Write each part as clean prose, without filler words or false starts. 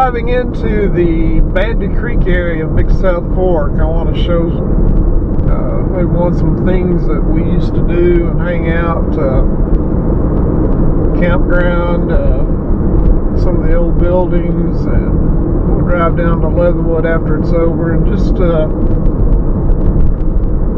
driving into the Bandy Creek area of Big South Fork. I want to show everyone some things that we used to do and hang out, campground, some of the old buildings, and we'll drive down to Leatherwood after it's over and just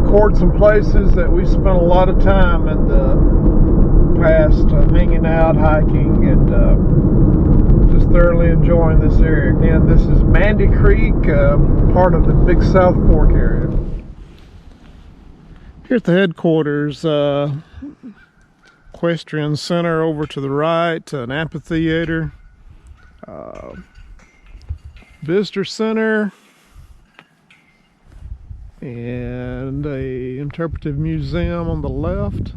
record some places that we spent a lot of time in the past, hanging out, hiking, and just thoroughly enjoying this area. Again, this is Bandy Creek, part of the Big South Fork area. Here at the headquarters, equestrian center over to the right, an amphitheater, visitor center, and a interpretive museum on the left.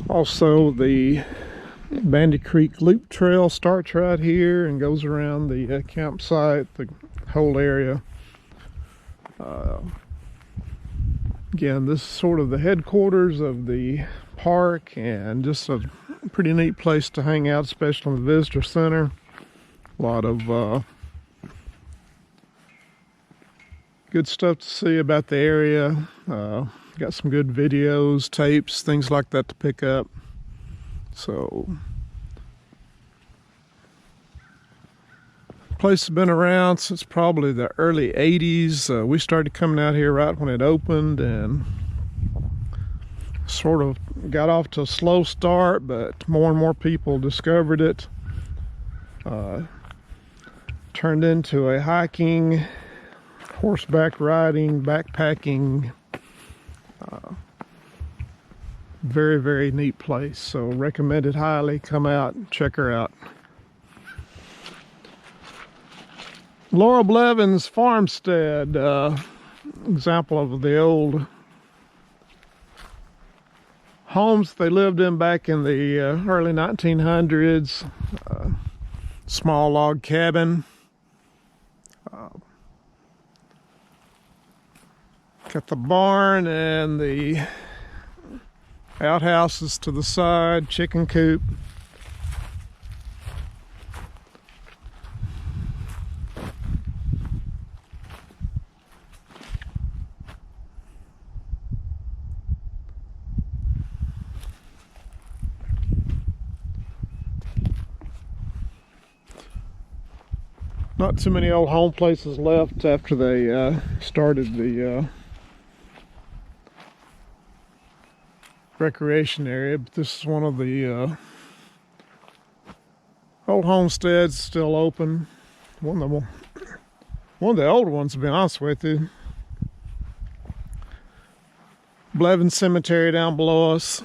Also, the Bandy Creek Loop Trail starts right here and goes around the campsite, the whole area. Again, this is sort of the headquarters of the park, and just a pretty neat place to hang out, especially in the visitor center. A lot of good stuff to see about the area. Got some good videos, tapes, things like that to pick up. So, place has been around since probably the early 80s. We started coming out here right when it opened, and sort of got off to a slow start, but more and more people discovered it. Turned into a hiking, horseback riding, backpacking, very, very neat place. So recommend it highly. Come out and check her out. Laura Blevins farmstead, example of the old homes they lived in back in the early 1900s. Small log cabin. Got the barn and the outhouses to the side, chicken coop. Not too many old home places left after they started the recreation area, but this is one of the old homesteads still open. One of the old ones, to be honest with you. Blevins Cemetery down below us.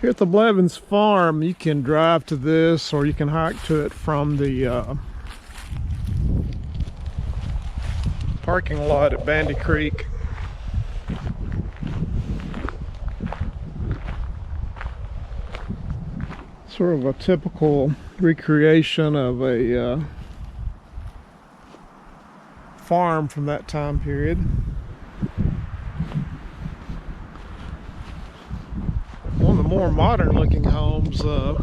Here at the Blevins farm, you can drive to this, or you can hike to it from the parking lot at Bandy Creek. Sort of a typical recreation of a farm from that time period. One of the more modern looking homes, to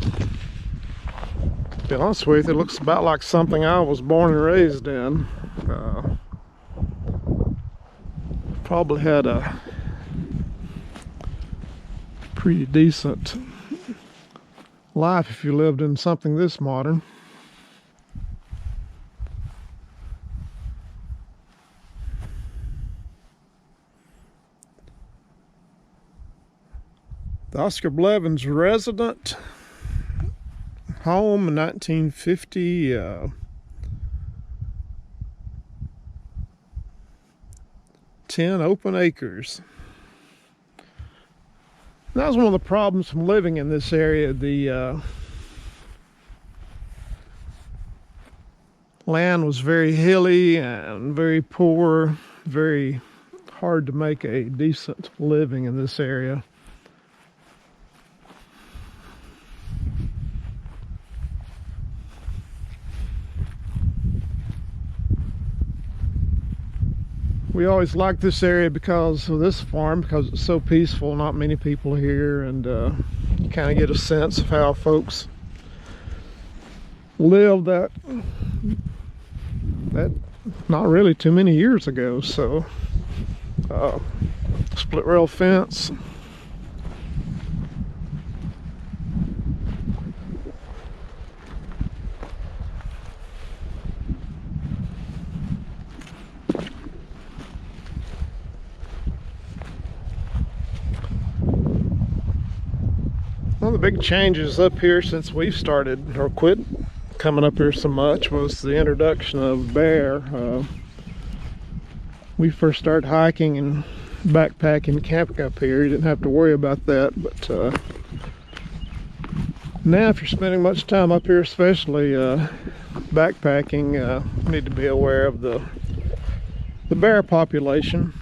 be honest with you, it looks about like something I was born and raised in. Probably had a pretty decent life if you lived in something this modern. The Oscar Blevins resident home in 1950. 10 open acres. That was one of the problems from living in this area. The land was very hilly and very poor, very hard to make a decent living in this area. We always like this area because of this farm, because it's so peaceful, not many people here, and you kind of get a sense of how folks lived that not really too many years ago. So split rail fence. One of the big changes up here since we've started or quit coming up here so much was the introduction of bear. We first started hiking and backpacking, camping up here. You didn't have to worry about that, but now if you're spending much time up here, especially backpacking, you need to be aware of the bear population.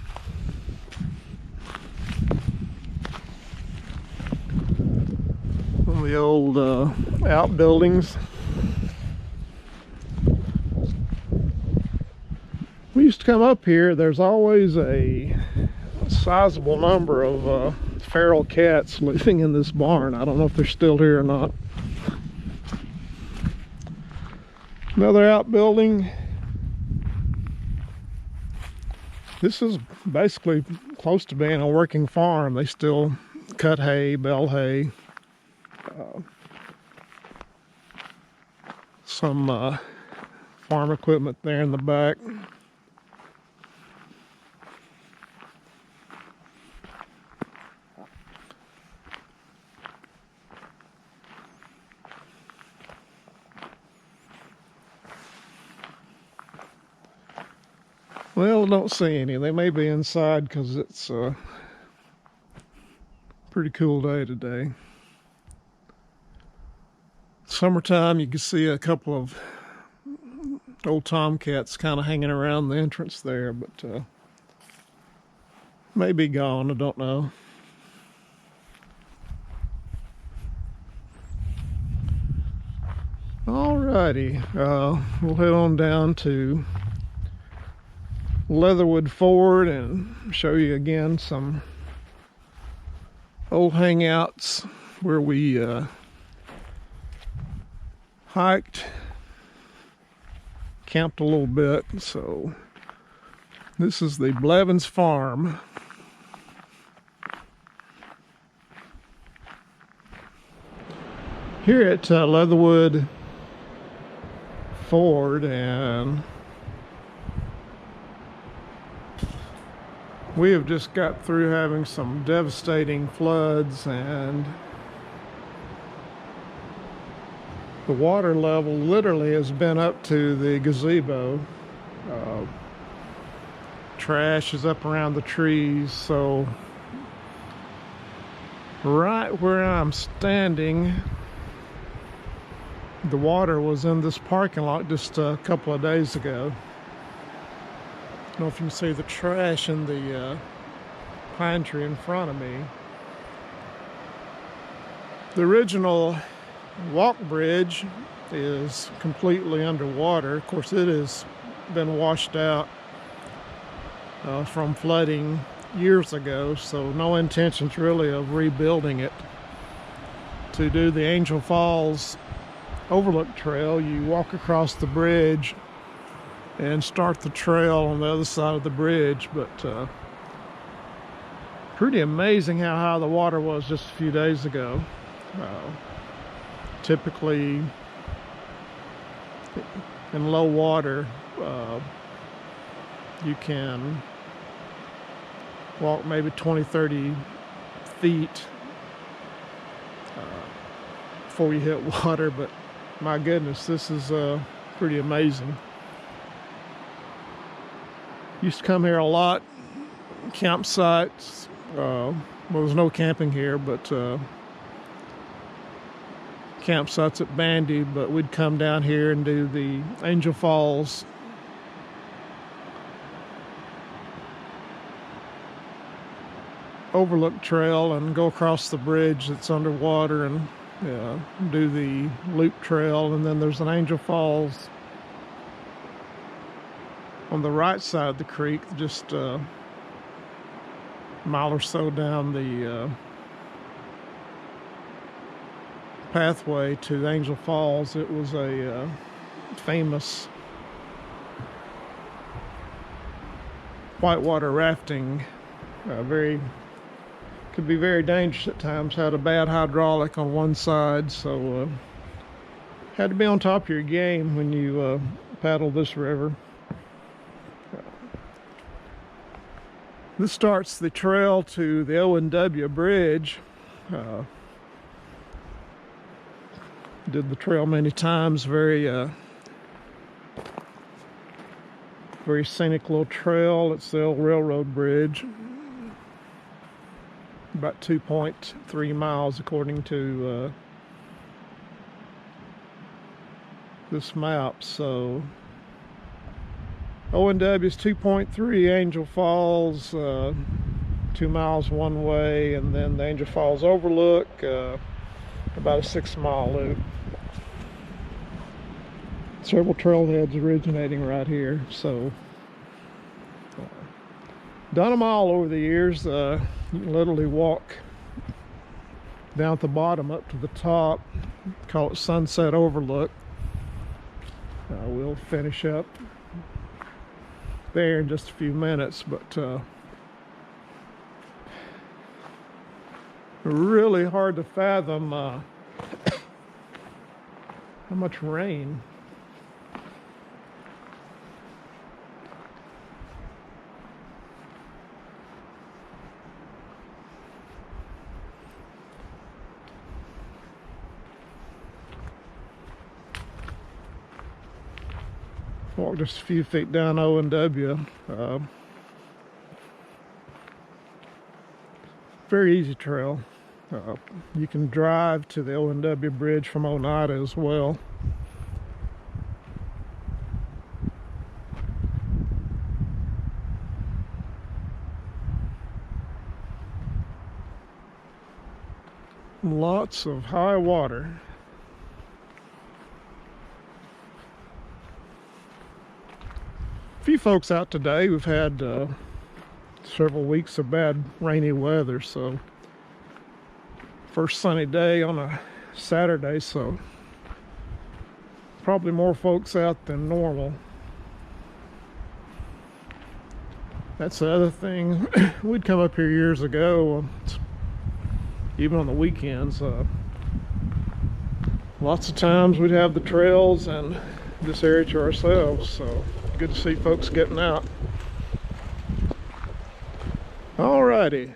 One of the old outbuildings. We used to come up here, there's always a sizable number of feral cats living in this barn. I don't know if they're still here or not. Another outbuilding. This is basically close to being a working farm. They still cut hay, bale hay. Some farm equipment there in the back. Well, don't see any. They may be inside because it's a pretty cool day today. Summertime, you can see a couple of old tomcats kind of hanging around the entrance there, but may be gone, I don't know. Alrighty, we'll head on down to Leatherwood Ford and show you again some old hangouts where we hiked, camped a little bit. So this is the Blevins farm. Here at Leatherwood Ford, and we have just got through having some devastating floods, and the water level literally has been up to the gazebo. Trash is up around the trees, so right where I'm standing, the water was in this parking lot just a couple of days ago. I don't know if you can see the trash in the pine tree in front of me. The original walk bridge is completely underwater. Of course, it has been washed out from flooding years ago, so no intentions really of rebuilding it. To do the Angel Falls Overlook Trail, you walk across the bridge and start the trail on the other side of the bridge, but pretty amazing how high the water was just a few days ago. Typically in low water, you can walk maybe 20-30 feet before you hit water, but my goodness, this is pretty amazing. Used to come here a lot, campsites. Well, there's no camping here, but campsites at Bandy, but we'd come down here and do the Angel Falls Overlook Trail and go across the bridge that's underwater and do the loop trail, and then there's an Angel Falls on the right side of the creek, just a mile or so down the pathway to Angel Falls. It was a famous whitewater rafting. Could be very dangerous at times. Had a bad hydraulic on one side, so had to be on top of your game when you paddle this river. This starts the trail to the O&W Bridge. Did the trail many times. Very scenic little trail. It's the old railroad bridge. About 2.3 miles according to this map. So O&W is 2.3, Angel Falls 2 miles one way, and then the Angel Falls Overlook about a 6-mile loop. Several trailheads originating right here. So done them all over the years. You can literally walk down at the bottom up to the top. Call it Sunset Overlook. We'll finish up there in just a few minutes, but really hard to fathom how much rain. Walk just a few feet down O&W. Very easy trail. You can drive to the O&W Bridge from Oneida as well. Lots of high water. Few folks out today. We've had several weeks of bad rainy weather, so first sunny day on a Saturday, so probably more folks out than normal. That's the other thing. We'd come up here years ago, even on the weekends. Lots of times we'd have the trails and this area to ourselves, so good to see folks getting out. Alrighty.